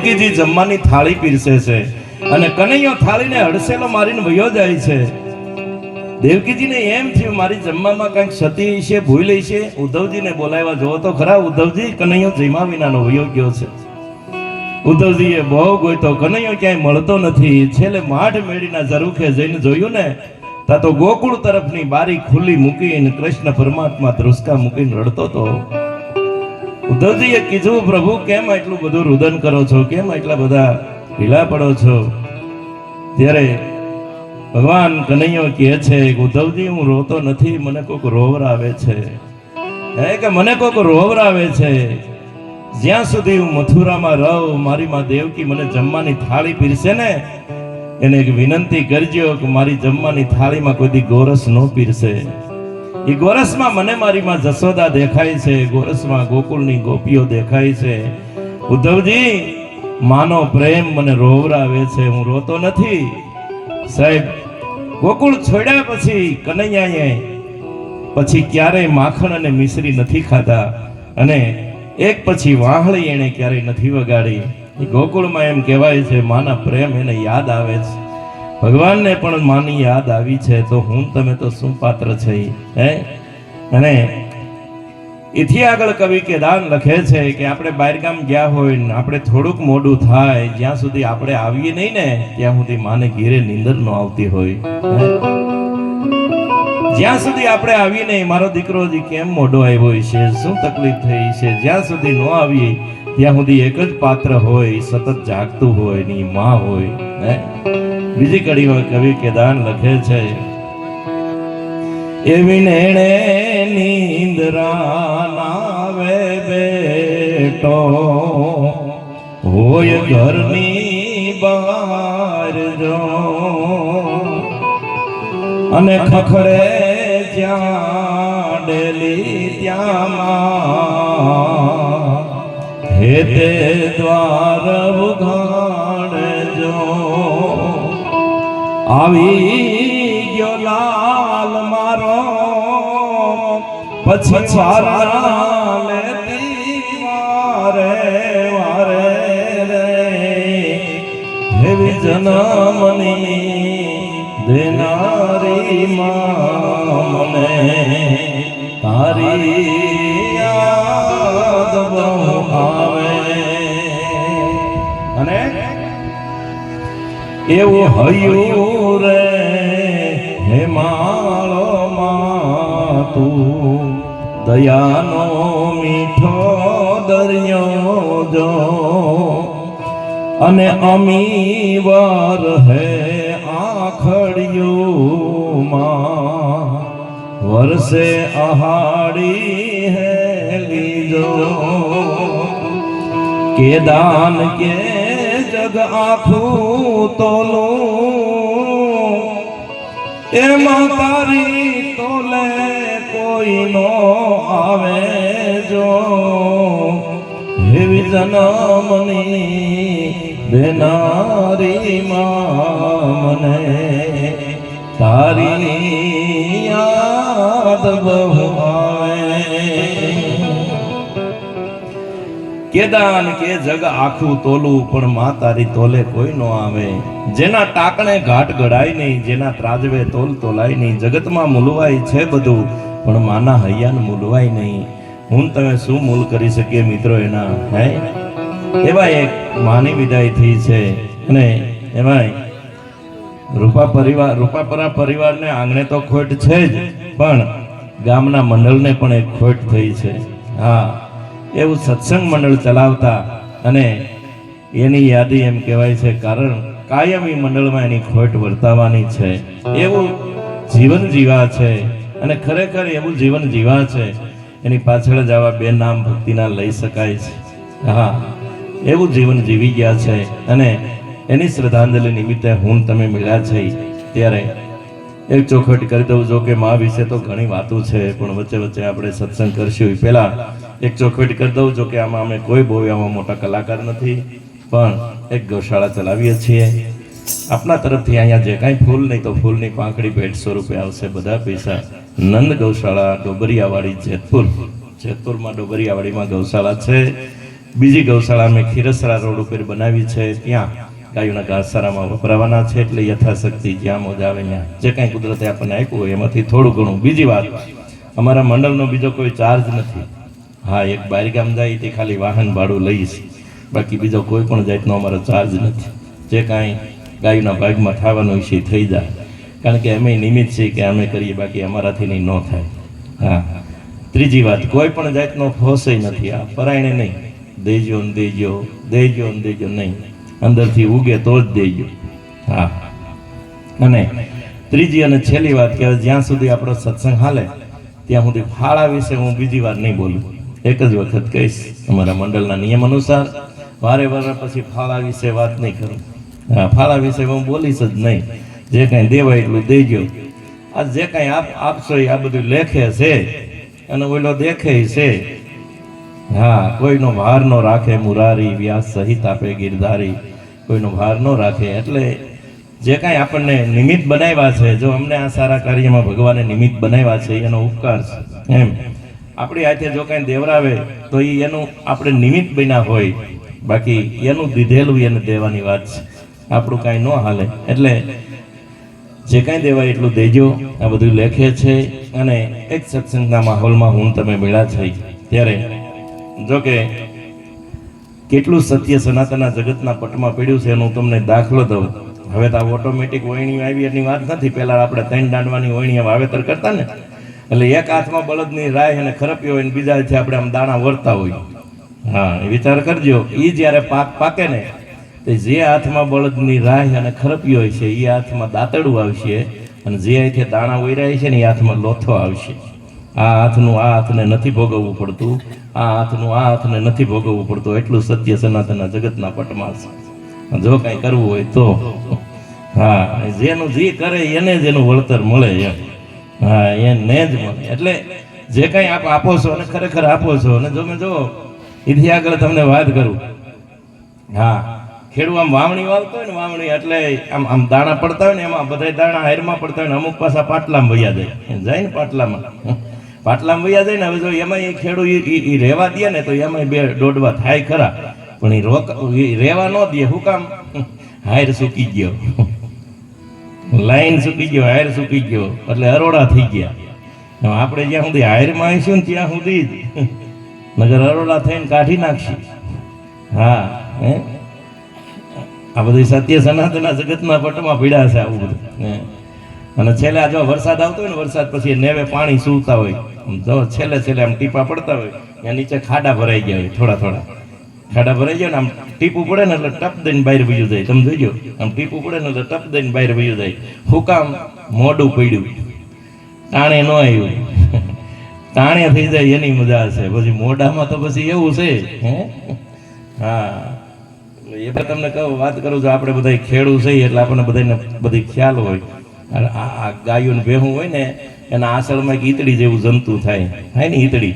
દેવકીજી જમવાની થાળી પીરસે છે અને કનૈયો થાળીને હડસેલો મારીને વયો જાય છે. દેવકીજીને એમ થયું મારી જમવામાં કંઈક ક્ષતિ છે, ભૂલ છે. ઉદ્ધવજીને બોલાવ્યા, જોવો તો ખરા ઉદ્ધવજી, કનૈયો જમ્યા વિનાનો વયો ગયો છે. ઉદ્ધવજીએ બહુ ગોઈતો, કનૈયો ક્યાંય મળતો નથી. છેલ્લે માઠ મેળીના ઝરૂખે જઈને જોયું ને, તા તો ગોકુળ તરફની બારી ખુલ્લી મૂકીને કૃષ્ણ પરમાત્મા ધ્રુસકા મૂકીને રડતો હતો. ઉદ્ધવજીએ કીધું, પ્રભુ કેમ આટલું બધું રુદન કરો છો, કેમ આટલા બધા ઢીલા પડો છો? ત્યારે ભગવાન કનૈયો કહે છે, ઉદ્ધવજી હું રોતો નથી, મને કોઈક રોવરાવે છે. કે મને કોઈક રોવરાવે છે. જ્યાં સુધી હું મથુરામાં રહું, મારી માં દેવકી મને જમવાની થાળી પીરસે ને, એને એક વિનંતી કરજો કે મારી જમવાની થાળીમાં કોઈ દી ગોરસ ન પીરસે. એ ગોરસમાં મને મારી માં જશોદા દેખાય છે, ગોરસમાં ગોકુળની ગોપીઓ દેખાય છે. ઉદ્ધવજી, માનો પ્રેમ મને રોવરાવે છે, હું રોતો નથી. સાહેબ, ગોકુળ છોડ્યા પછી કનૈયાએ પછી ક્યારેય માખણ અને મિશ્રી નથી ખાધા અને એક પછી વાહળી એને ક્યારેય નથી વગાડી. ગોકુળમાં એમ કહેવાય છે માના પ્રેમ એને યાદ આવે છે. ભગવાનને પણ માની યાદ આવી છે, તો હું તમે તો શું પાત્ર છે હે. અને એથી આગળ કવિ કેદાન લખે છે કે આપણે બહારગામ ગયા હોય ને આપણે થોડુંક મોડું થાય, જ્યાં સુધી આપણે આવીએ નહીં ને ત્યાં સુધી માને ઘીરે નીંદર ન આવતી હોય. જ્યાં સુધી આપણે આવીએ નહીં, મારો દીકરો હજી કેમ મોડો આવ્યો છે, શું તકલીફ થઈ છે, જ્યાં સુધી ન આવીએ ત્યાં સુધી એક જ પાત્ર હોય, સતત જાગતું હોય, ની માં હોય. બીજી કડીમાં કવિ કેદાન લખે છે, એવી નેણે નીંદરા નાવે બેટો હોય ઘરની બહાર જો, અને ખખડે જ્યાં ડેલી ત્યાં હે તે દ્વાર ઉઘાડજો. આવી ગયો લાલ મારો પછી વારા લેતી વારે વારે રે, એવી જન્મની દેનારી માં મને તારી યાદ બહુ આવે. અને એવું હયું રે હે માળો માં તું, દયાનો મીઠો દરિયો જો, અને અમી વાર હે આખડિયું માં વર્ષે આહાડી હે લીજો. કે દાન કે જગ આખું તોલું, એમાં તારી તોલે કોઈ નો આવે જો, એવી જન્મની દેનારી માં મને તારી યાદ બહુ આવે. કેદાન કે જગ આખું તોલું, પણ માં તારી તોલે કોઈ નો આવે. જેના ટાકણે ઘાટ ગળાય નહીં, જેના ત્રાજવે તોલ તોલાય નહીં. જગતમાં મૂલવાય છે બધું, પણ માના હૈયાને મૂલવાય નહીં. હું તમે શું મૂલ કરી શકીએ મિત્રો એના? હે, એવા એક માની વિદાય થઈ છે. અને એમાંય રૂપાપરા પરિવારને આંગણે તો ખોટ છે જ, પણ ગામના મંડળને પણ એક ખોટ થઈ છે. હા, એવું સત્સંગ મંડળ ચલાવતા અને એની યાદી એમ કહેવાય છે, કારણ કાયમી મંડળમાં એની ખોટ વર્તાવાની છે. એવું જીવન જીવા છે અને ખરેખર એવું જીવન જીવા છે, એની પાછળ જ આવા બે નામ ભક્તિના લઈ શકાય છે. હા, એવું જીવન જીવી ગયા છે. અને એની શ્રદ્ધાંજલિ નિમિત્તે હું તમે મળ્યા છે ત્યારે એક ચોખવટ કરી દઉં. જો કે મા વિશે તો ઘણી વાતો છે, પણ વચ્ચે વચ્ચે આપણે સત્સંગ કરશું. પહેલા એક ચોખવટ કરી દઉં. જો કે આમાં અમે કોઈ બહુ આમાં મોટા કલાકાર નથી, પણ એક ગૌશાળા ચલાવીએ છીએ. આપના તરફથી અહીંયા જે કાંઈ ફૂલ નહીં તો ફૂલની પાંખડી ભેટ સ્વરૂપે આવશે. બધા પૈસા નંદ ગૌશાળા ડોબરિયાવાડી જેતપુરમાં ડોબરિયાવાડીમાં ગૌશાળા છે. બીજી ગૌશાળા અમે ખીરસરા રોડ ઉપર બનાવી છે, ત્યાં ગાયોના ઘાસચારામાં વપરાવાના છે. એટલે યથાશક્તિ જ્યાં મોજ આવે ત્યાં જે કાંઈ કુદરતે આપણને આપ્યું હોય એમાંથી થોડું ઘણું. બીજી વાત, અમારા મંડળનો બીજો કોઈ ચાર્જ નથી. હા, એક બહારગામ જાય તે ખાલી વાહન ભાડું લઈશ, બાકી બીજો કોઈ પણ જાતનો અમારો ચાર્જ નથી. જે કાંઈ ગાયોના ભાગમાં થવાનું વિશે થઈ જાય, કારણ કે અમે નિમિત્ત છીએ કે અમે કરીએ, બાકી અમારાથી નહીં ન થાય. હા, ત્રીજી વાત, કોઈ પણ જાતનો ફોસય નથી. આ પરાયણે નહીં, દેજો ને દેજો, દેજો ને દેજો નહીં, અંદરથી ઉગે તો જ દેજો. હા, અને ત્રીજી અને છેલ્લી વાત કે જ્યાં સુધી આપણો સત્સંગ હાલે ત્યાં સુધી ફાળા વિશે હું બીજી વાર નહીં બોલું. એક જ વખત કહીશ, અમારા મંડળના નિયમ અનુસાર વારે વારે પછી ફાળા વિશે વાત નહીં કરું. હા, ફાળા વિશે હું બોલીશ જ નહીં. જે કાંઈ દેવાય એટલું દેજો. આ જે કાંઈ આપશો એ આ બધું લેખે છે અને ઓલો દેખે છે. હા, કોઈનો ભાર ન રાખે મુરારી, વ્યાસ સહિત આપે ગિરધારી. કોઈનો ભાર ન રાખે. એટલે જે કાંઈ આપણને નિમિત્ત બનાવ્યા છે, જો અમને આ સારા કાર્યમાં ભગવાને નિમિત્ત બનાવ્યા છે એનો ઉપકાર છે. એમ આપણી હાથે જો કાંઈ દેવરાવે તો એ એનું આપણે નિમિત્ત બન્યા હોય, બાકી એનું દીધેલું એને દેવાની વાત છે. આપણું કાંઈ ન હાલે. એટલે જે કાંઈ દેવાય એટલું દેજો. આ બધું લેખે છે. અને એક સત્સંગના માહોલમાં હું તમે મળ્યા છે ત્યારે જો કે કેટલું સત્ય સનાતનના જગતના પટમાં પડ્યું છે એનું તમને દાખલો દઉં. હવે તો આ ઓટોમેટિક વહીણી આવી એની વાત નથી. પહેલા આપણે 3 દાંડવાની વહીણીએ વાવેતર કરતા ને, એટલે એક હાથમાં બળદની રાય અને ખરપી હોય ને બીજા હાથે આપણે આમ દાણા વળતા હોય. હા, વિચાર કરજો. એ જ્યારે પાકે ને તો જે હાથમાં બળદની રાય અને ખરપી હોય છે એ હાથમાં દાંતડું આવશે, અને જે હાથે દાણા વૈરાય છે ને એ હાથમાં લોથો આવશે. આ હાથનું આ હાથને નથી ભોગવવું પડતું, આ હાથનું આ હાથને નથી ભોગવવું પડતું. એટલું સત્ય સનાતનના જગતના પટમાં છે. જો કાંઈ કરવું હોય તો હા, જેનું જે કરે એને જ એનું વળતર મળે. એમ હા, એને જ મળે. એટલે જે કાંઈ આપ આપો છો અને ખરેખર આપો છો. અને જો મેં જો એથી આગળ તમને વાત કરું. હા, ખેડૂત આમ વાવણી વાવતો હોય ને, વાવણી એટલે આમ આમ દાણા પડતા હોય ને, એમાં બધા દાણા હારમાં પડતા હોય ને, અમુક પાછા પાટલામાં વયા જાય ને, પાટલામાં વયા જાય ને. હવે જો એમાં એ ખેડૂત એ રહેવા દે ને તો એમાં 2 દોડવા થાય ખરા, પણ એ રહેવા ન દે. શું કામ? હાયર સૂકી ગયો, લાઈન સૂકી ગયો, હાયર સૂકી ગયો, એટલે અરોડા થઈ ગયા. આપણે જ્યાં સુધી હાયરમાં આવીશું ને ત્યાં સુધી જ નગર અરોડા થઈને કાઢી નાખશું. હા, આ બધી સત્ય સનાતનના જગતના પટમાં પીડા છે આવું બધું. અને છેલ્લે જો વરસાદ આવતો હોય ને, વરસાદ પછી નેવે પાણી સૂતા હોય, જો છેલ્લે આમ ટીપા પડતા હોય, ત્યાં નીચે ખાડા ભરાઈ ગયા હોય. થોડા ખાડા ભરાઈ જાય ને, આમ ટીપું પડે ને એટલે ટપ દઈને બહાર વયું જાય. તમે જોઈજો, આમ ટીપું પડે ને એટલે ટપ દઈને બહાર વયું જાય. શું કામ? મોઢું પડ્યું, ટાણે ન આવ્યું. ટાણે થઈ જાય એની મજા છે. પછી મોઢામાં તો પછી એવું છે. હા, એ પણ તમને કહું, વાત કરું છું. આપણે બધા ખેડૂત છીએ એટલે આપણને બધાને બધી ખ્યાલ હોય. આ ગાયું ને ભેહું હોય ને, એના આસળમાં એક ઈતળી જેવું જંતુ થાય ને, ઈતળી.